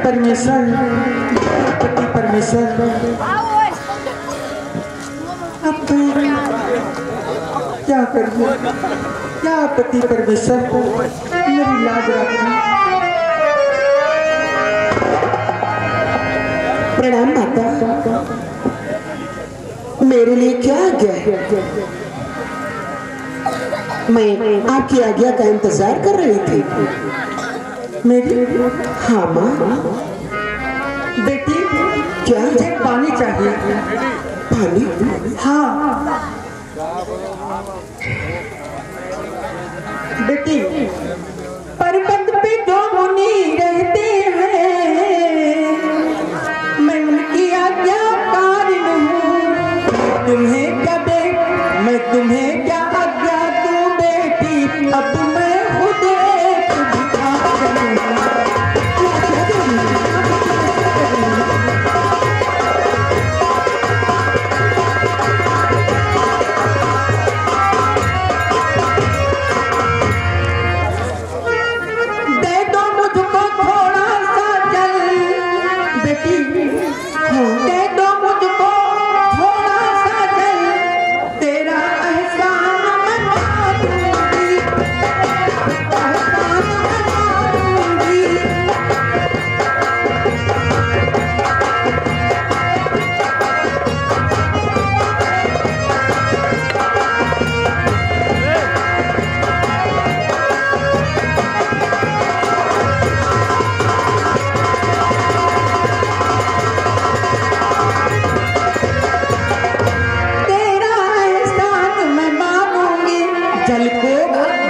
परमेश्वर, पति परमेश्वर, अब क्या करूं? क्या पति परमेश्वर मेरी लाज रखना। प्रणाम माता, मेरे लिए क्या आज्ञा है? मैं आपकी आज्ञा का इंतजार कर रही थी। मेरी? हाँ माँ। बेटी, क्या? मुझे पानी चाहिए। पानी? हाँ बेटी, पर्वत पे दो मुनि रहते हैं, मैं उनकी आज्ञाकारी हूँ। तुम्हें क्या दे, मैं तुम्हें क्या आज्ञा दूँ बेटी, अब मैं खुद एक भिखारी हूँ।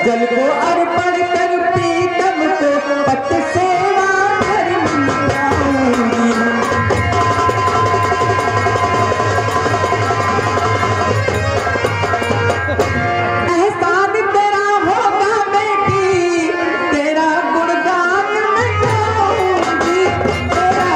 जल को अर्पण कर प्रीतम को पत सेवा करूंगी। एहसान तेरा होगा बेटी, तेरा गुणगान मैं गाऊंगी, तेरा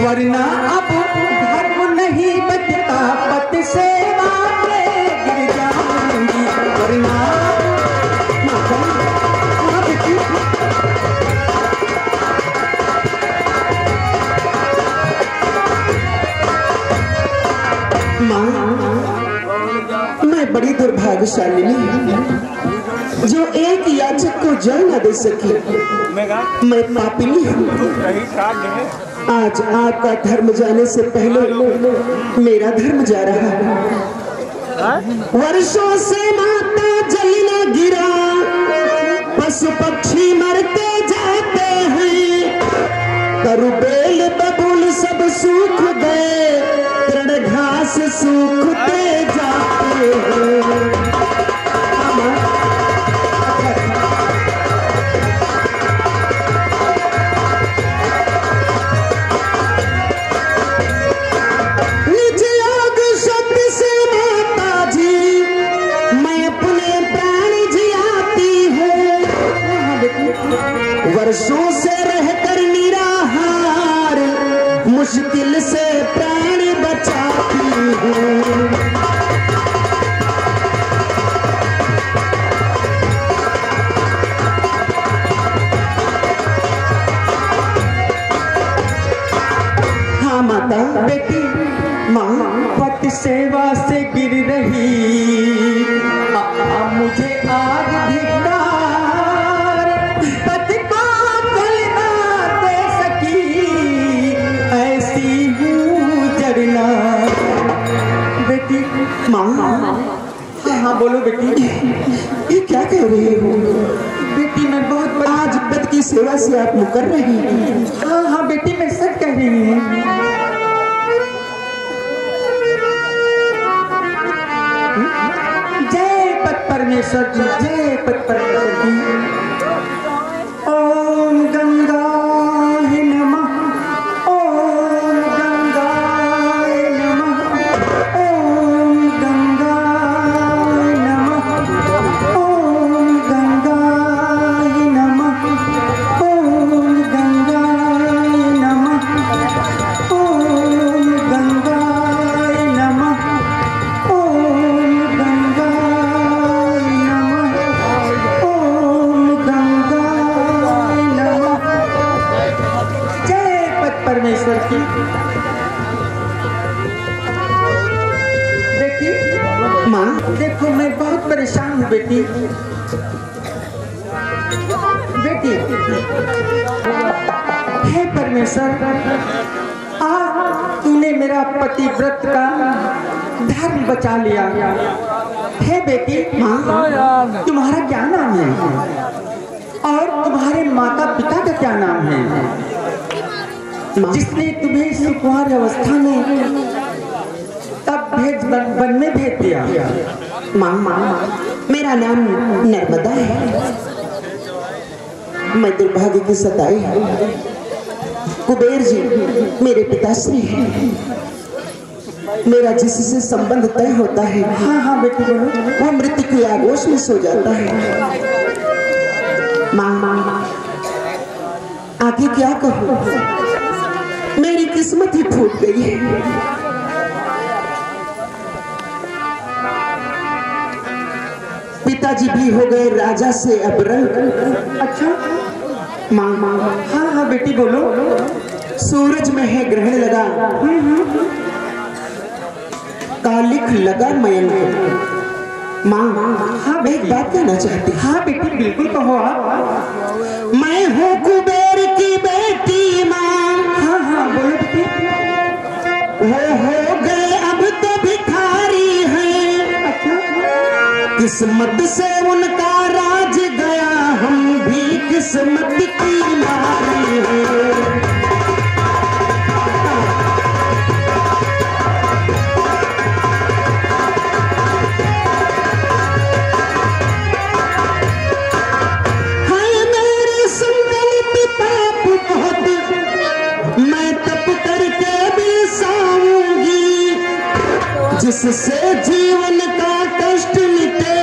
वरना अब धर्म नहीं बचता, पत सेवा में गिर जाऊंगी। वरना माँ, मैं बड़ी दुर्भाग्यशालिनी जो एक याचक को जल न दे सकी। मैं पापिनी हूँ। आज आपका धर्म जाने से पहले मेरा धर्म जा रहा है। वर्षों से माता जल न गिरा, पशु पक्षी मरते जाते हैं, तरु बेल बबूल सब सूख गए, तृण घास सूखते जाते हैं। वर्षों से रहकर निराहार मुश्किल से प्राण बचाती हूँ। हाँ माता। बेटी, माँ, पति सेवा से गिर रही मुझे आग धिक्कार, पति को जल ना दे सकी, ऐसी हूँ जड़ना। बेटी, माँ। हाँ बोलो बेटी। ये क्या कह रही हो? बेटी मैं बहुत आज पति की सेवा से आप मुकर रही हैं। हाँ हाँ बेटी मैं सच कह रही हूँ। जय पत परमेश्वर जी, जय पत परमेश्वर जी। ओम गंगाय नमः, ओम गंगाय नमः, ओम गंगा देखो मैं बहुत परेशान हूँ बेटी। बेटी हे परमेश्वर, आज तूने मेरा पतिव्रत का धर्म बचा लिया। हे बेटी, तुम्हारा क्या नाम है और तुम्हारे माता पिता का क्या नाम है जिसने तुम्हें सुकुमार अवस्था में तब वन में भेज दिया? माँ, मेरा नाम नर्मदा है। मैं दुर्भाग्य की सताई है। कुबेर जी मेरे पिताश्री हैं। मेरा जिससे संबंध तय होता है, हाँ बेटी बोलो, वो मृत्यु की आगोश में सो जाता है। माँ, आगे क्या कहूँ, मेरी किस्मत ही फूट गई है। पिताजी भी हो गए राजा से अब रंग। अच्छा माँ, हाँ बेटी बोलो। सूरज में है ग्रहण लगा, कालिक लगा मयंक। माँ, हाँ मैं एक बात कहना चाहती। हाँ बेटी बिल्कुल कहो आप। मैं हूँ कुबेर की बेटी माँ। हाँ बोलो बेटी। वो हो गए अब तो भिखारी हैं। अच्छा, किस्मत से उनका राज गया, हम भी किस्मत की मारी हैं। जिससे जीवन का कष्ट मिटे,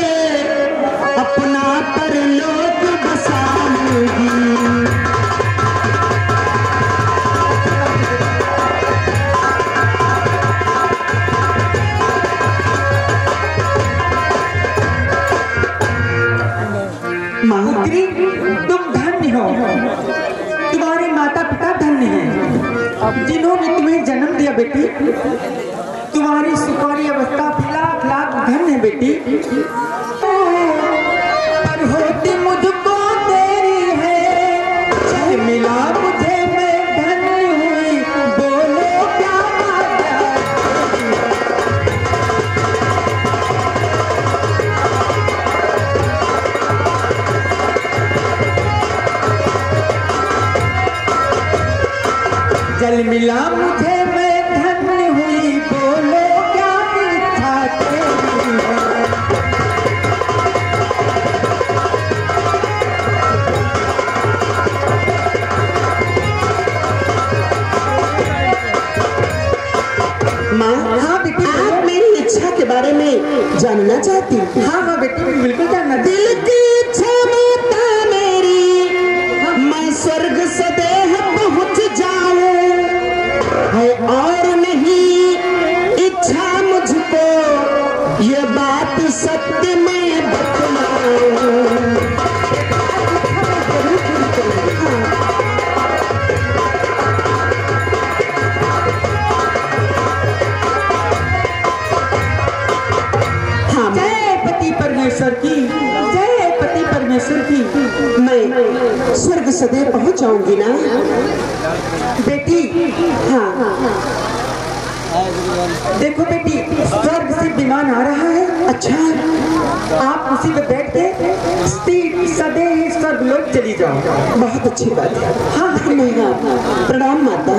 अपना परलोक बसाऊंगी। पुत्री तुम धन्य हो, तुम्हारे माता पिता धन्य हैं जिन्होंने तुम्हें जन्म दिया। बेटी तुम्हारी सुकुमारी अवस्था भी लाख लाख धन्य है बेटी। पर होती मुझको तेरी है, चल मिला मुझे मैं धन्य हुई, बोलो क्या जल मिला मुझे मैं धन्य हुई, बोलो क्या इच्छा तेरी है। माँ, हाँ बेटी, आप मेरी इच्छा के बारे में जानना चाहती हूँ। हाँ बेटी बिल्कुल जानना। दिल की इच्छा माता मेरी, मैं स्वर्ग सदैव पहुँच जाऊं, है और नहीं इच्छा मुझको, ये बात सत्य में बतलाऊं। हाँ, जय पति परमेश्वर की, जय पति परमेश्वर की। मैं स्वर्ग सदैव पहुँच जाऊंगी ना बेटी? हाँ, देखो बेटी, स्वर्ग से विमान आ रहा है। अच्छा, आप उसी पे बैठ के सदैव स्वर्ग लोग चली जाओ। बहुत अच्छी बात है। हाँ धन्यवाद, प्रणाम माता।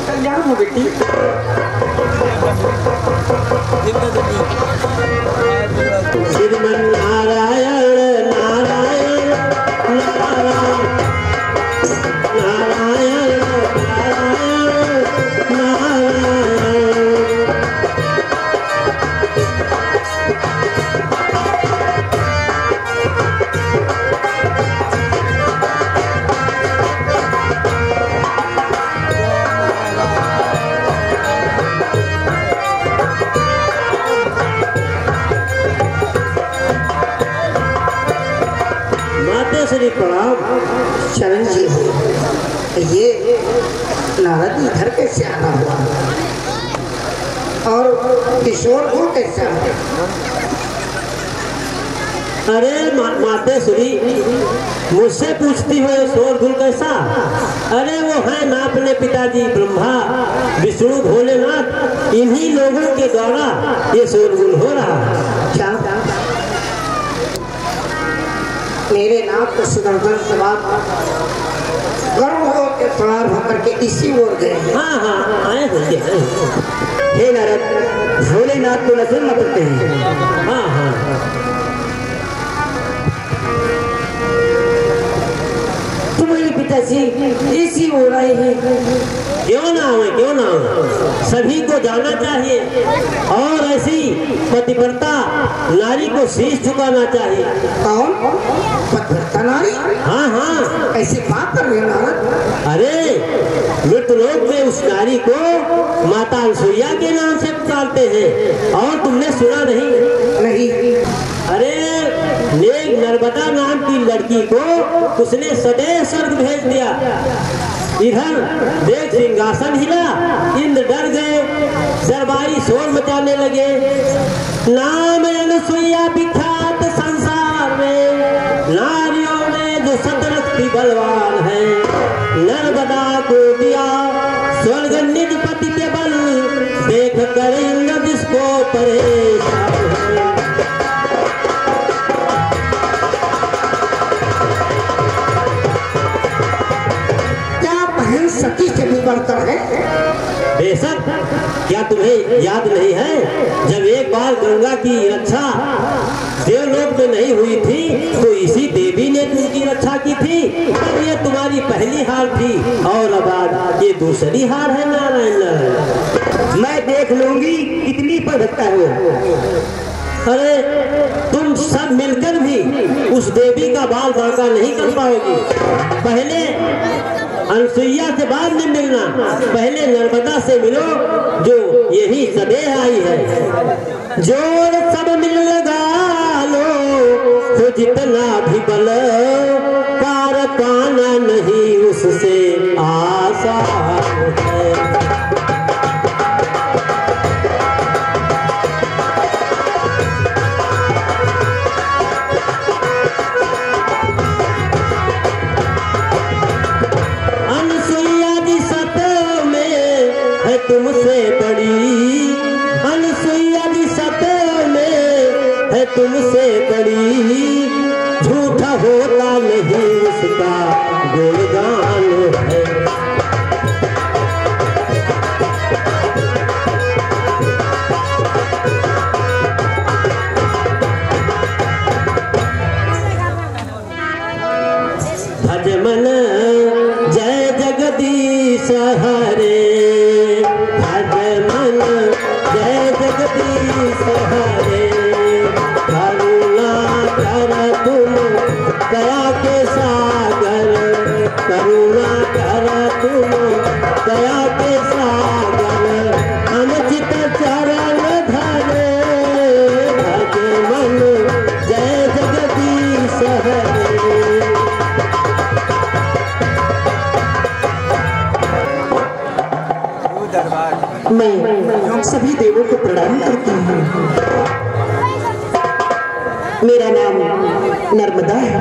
कल्याण हो बेटी। श्रीमन नारायण नारायण नारायण नारायण नारायण नारायण। श्री प्रणाम। शरण जी, ये नारद इधर कैसे आना हुआ और किशोर को कैसा है? अरे मातेश्वरी, मुझसे पूछती हो शोरगुल कैसा? अरे वो है ना अपने पिताजी ब्रह्मा विष्णु भोलेनाथ, इन्हीं लोगों के द्वारा ये शोरगुल हो रहा है। क्या मेरे नाम को सुदर्शन सवार गर्व हो के सवार होकर के इसी ओर गए? हाँ हाँ आए होंगे। हे नारद, भोलेनाथ को नजर न पड़ते हैं। हाँ हाँ तुम्हारे पिताजी इसी ओर आए हैं। क्यों ना आवे, क्यों ना आवे, सभी को जाना चाहिए और ऐसी पतिव्रता नारी को शीश झुकाना चाहिए। कौन? पतिव्रता नारी? हाँ हाँ, ऐसी बात कर रहे नारद? अरे मृतलोक में उस नारी को माता अनसुईया के नाम से पुकारते हैं, और तुमने सुना नहीं? नहीं। अरे नेक नर्मदा नाम की लड़की को उसने सदैव स्वर्ग भेज दिया। इधर देख सिंहासन हिला, इंद्र डर गए, दरबारी शोर मचाने लगे। नाम अनसुईया विख्यात संसार में, नारियों में जो सतरक्ति बलवान है, नर्मदा को दिया स्वर्ग निज पति के बल, देख कर इंद्र जिसको परेशान है। सती से भी बढ़कर है? बेशक, क्या तुम्हें याद नहीं है जब एक बार गंगा की रक्षा देवलोक में नहीं हुई थी तो इसी देवी ने तुमकी रक्षा की थी। अब ये तुम्हारी पहली हार थी और अब आज ये दूसरी हार है। नारायण नारायण, मैं देख लूंगी कितनी पर रखता है। अरे तुम सब मिलकर भी उस देवी का बाल बांका नहीं कर पाओगी। पहले अनसुईया से बाद में मिलना, पहले नर्मदा से मिलो जो यही सदैव आई है। जोर सब मिल लगा लो तो जितना भी बल, पार पाना नहीं उससे आसान है। तुमसे बड़ी अनसुईया जी सत्य में है तुमसे बड़ी, झूठा होता नहीं उसका गुणगान है। भजमन जय जगदीश हरे, जय जगदीश हरे, करुणा कर तुम दया के सागर, करुणा कर तुम दया के सागर, अनुचित चरण धरे, भज मन जय जगदीश हरे। मैं सभी देवों को प्रणाम करती हूँ। मेरा नाम नर्मदा है,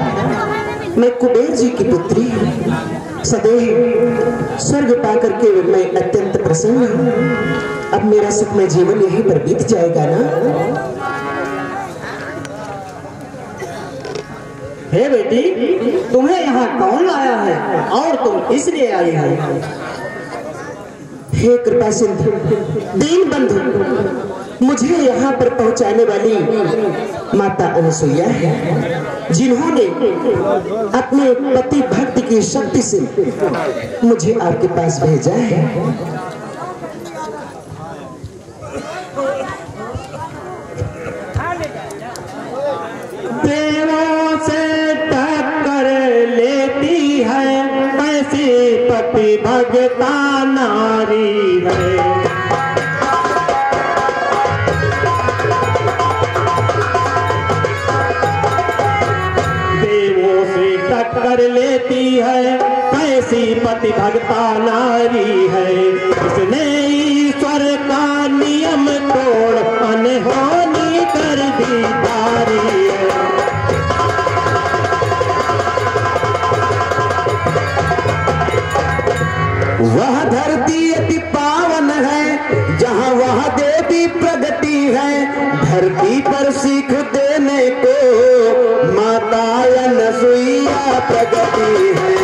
मैं कुबेर जी की पुत्री हूँ। सदैव स्वर्ग पाकर के मैं अत्यंत प्रसन्न हूँ। अब मेरा सुखमय जीवन यहीं पर बीत जाएगा ना? हे बेटी, तुम्हें यहाँ कौन लाया है और तुम इसलिए आई हो? हे कृपा सिंधु, दीन बंधु, मुझे यहाँ पर पहुँचाने वाली माता अनसुईया है, जिन्होंने अपने पति भक्ति की शक्ति से मुझे आपके पास भेजा है। देवों से टक्कर लेती है कैसी पति भगता नारी है। देवों से टक्कर लेती है कैसी पति भगता नारी है। इसने ईश्वर का नियम तो वह धरती अति पावन है, जहाँ वह देवी प्रगति है। धरती पर सीख देने को माता अनसुईया प्रगति है।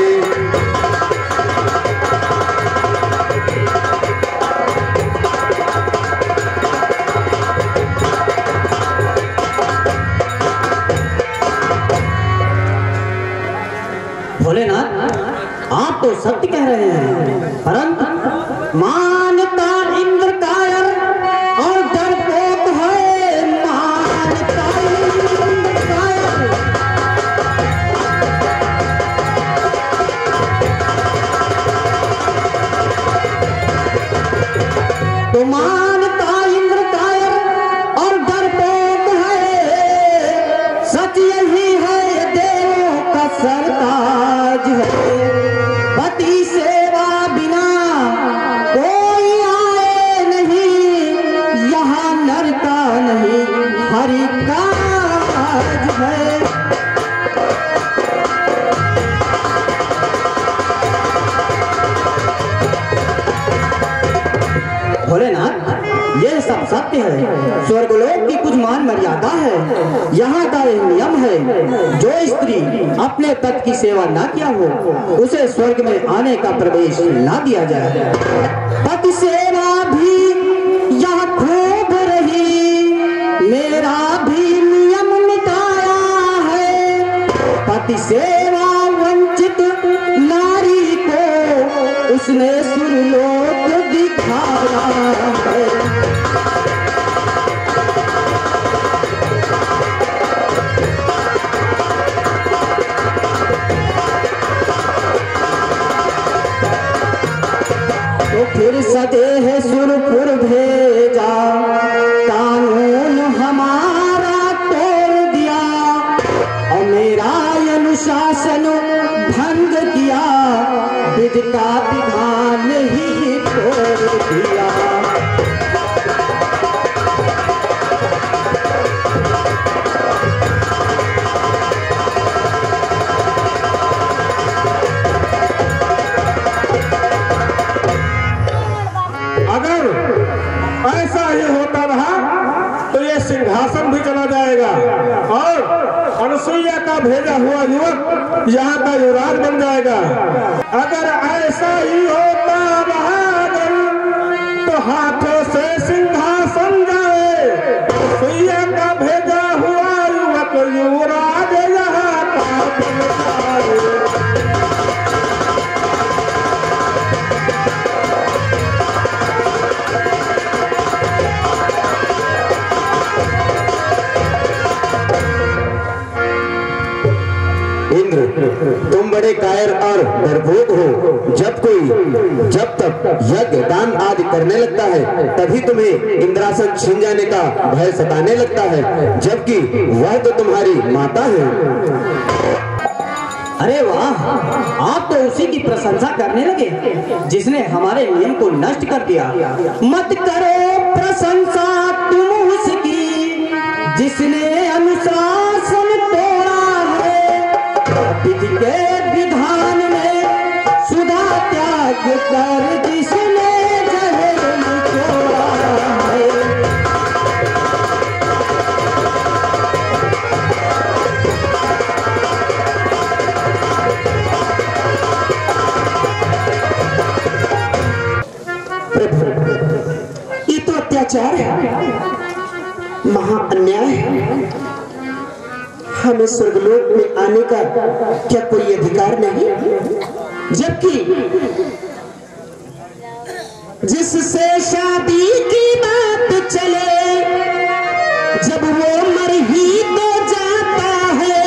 भोलेनाथ, आप तो सत्य कह रहे हैं, परंतु मानता इंद्र कायर और डरपोक है। मानता इंद्र कायर, तो मानता इंद्र कायर और डरपोक है। सच यही है देवों का सरताज है। पति सेवा बिना कोई आए नहीं, यहाँ नरता नहीं हरि काज है। भोलेनाथ, ये सब सत्य है। स्वर्गलोक की कुछ मान मर्यादा है। यहाँ का एक नियम है, जो स्त्री अपने पति की सेवा ना किया हो उसे स्वर्ग में आने का प्रवेश ना दिया जाए। पति सेवा भी यहाँ खूब रही, मेरा भी नियम मिटाया है। पति सेवा वंचित नारी को उसने सुरलोक दिखाया है। तो फिर सदेह सुरपुर भेजा, कानून हमारा तोड़ दिया और मेरा अनुशासन भंग किया। विधता विधान ही तोड़ दिया। अगर ऐसा ही होता रहा तो ये सिंहासन भी चला जाएगा और अनसुईया का भेजा हुआ युवक यहाँ का युवराज बन जाएगा। अगर ऐसा ही होता रहा तो हाथों से सिंहासन जाए। अनसुईया का भेजा हुआ युवक युवराज यहाँ का बन जाए। इंद्र, तुम बड़े कायर और डरपोक हो। जब तक यज्ञ दान आदि करने लगता है तभी तुम्हें इंद्रासन छीन जाने का भय सताने लगता है, जबकि वह तो तुम्हारी माता है। अरे वाह, आप तो उसी की प्रशंसा करने लगे जिसने हमारे नियम को नष्ट कर दिया। मत करो प्रशंसा तुम उसकी जिसने अनुशासन तोड़ा है। विधि के विधान में सुधा त्याग कर जिसने जहर तोड़ा है। ये तो अत्याचार है, महा अन्याय है। हमें स्वर्गलोक में आने का क्या कोई अधिकार नहीं? जबकि जिससे शादी की बात चले, जब वो मर ही तो जाता है।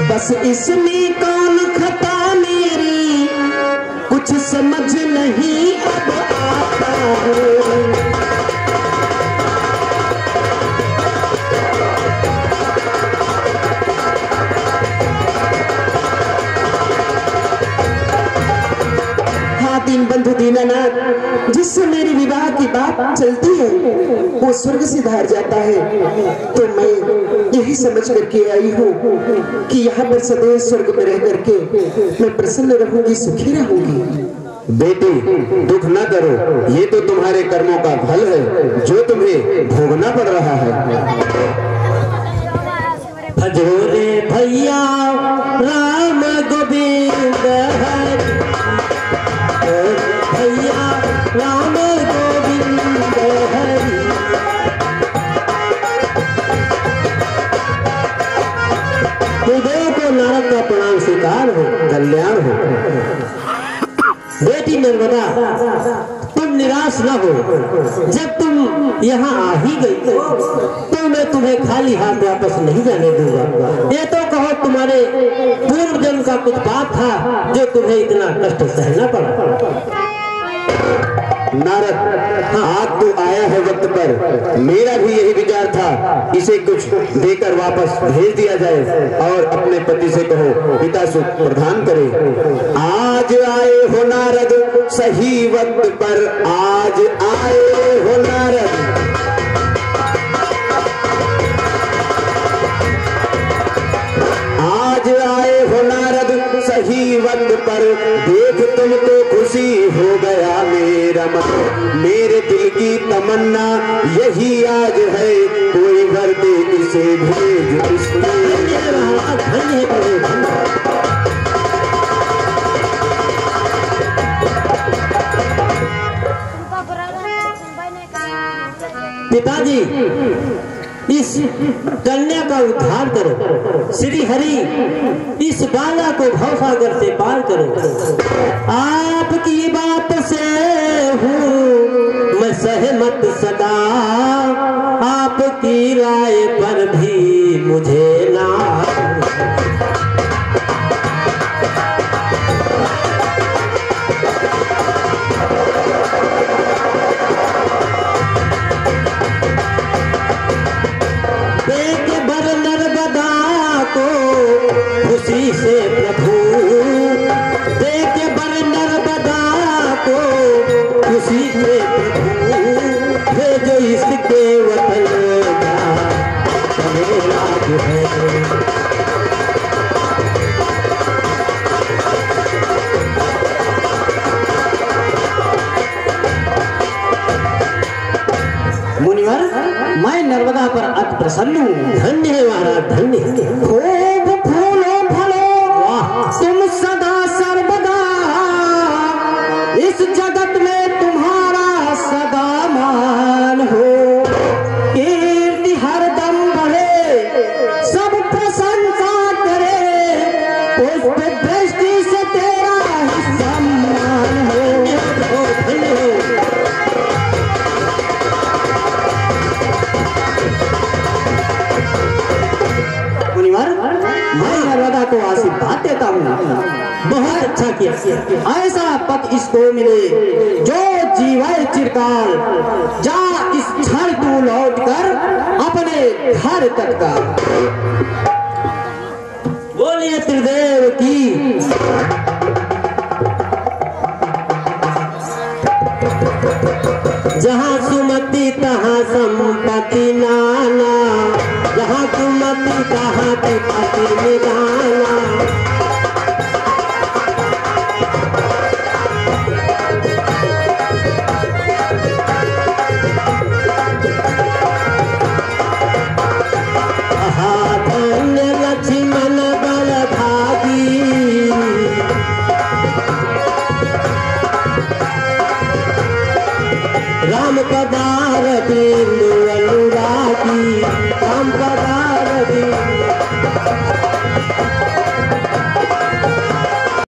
बस इसमें कौन खता मेरी, कुछ समझ नहीं अब आता है। दीन बंधु दीनानाथ, जिससे मेरी विवाह की बात चलती है वो स्वर्ग से धार जाता है। तो मैं यही समझ करके आई हूँ कि यहाँ पर सदैव स्वर्ग में रह करके मैं प्रसन्न रहूंगी, सुखी रहूंगी। बेटी दुख न करो, ये तो तुम्हारे कर्मों का फल है जो तुम्हें भोगना पड़ रहा है। भजोरे भैया राम गोविंद हरि, भैया राम गोविंद हरि। हृदय को नारद का प्रणाम स्वीकार हो, कल्याण हो। बेटी नर्मदा तुम निराश न हो, जब तुम यहाँ आ ही गई तो मैं तुम्हें खाली हाथ वापस नहीं जाने दूंगा। ये तो कहो तुम्हारे पूर्व जन्म का कुछ पाप था जो तुम्हें इतना कष्ट सहना पड़ा। नारद, आज तो आया है वक्त पर, मेरा भी यही विचार था, इसे कुछ देकर वापस भेज दिया जाए और अपने पति से कहो पिता सुख प्रदान करे। आज आए हो नारद सही वक्त पर, आज आए हो नारद, आज आए हो नारद सही वक्त पर, देख तुमको खुशी हो गया मेरा मन, मेरे दिल की तमन्ना यही आज है, कोई वर दे इसे भेज इसमें। पिताजी इस कन्या का उद्धार करो, श्री हरि इस बाला को भवसागर से पार करो। आपकी बात से हूँ मैं सहमत सदा, आपकी राय पर भी मुझे ना। खुशी से प्रभु देख बर नर्मदा को, खुशी से प्रभु भेजो इसके वतन का राज है। मुनिवर, मैं नर्मदा पर अति प्रसन्न हूँ। धन्य है महाराज, धन्य है। खूब फूलो फलो तुम सदा सर्वदा, इस जगत में तुम्हारा सदा मान हो, कीर्ति हरदम बढ़े सब प्रशंसा करे, पुष्प दृष्टि से तेरा ही सम्मान हो। धन्य हो। मैं नर्मदा को आशीर्वाद देता हूँ, बहुत अच्छा किया। ऐसा पति इसको मिले जो जीवे चिरकाल, जा इस क्षण तू लौट कर अपने घर तक का। बोलिए त्रिदेव की। जहाँ सुमति तहाँ संपत्ति नाना, जहाँ सुमति तहाँ पति निधाना। धन्य लक्ष्मण बल भागी, राम पदार बिनु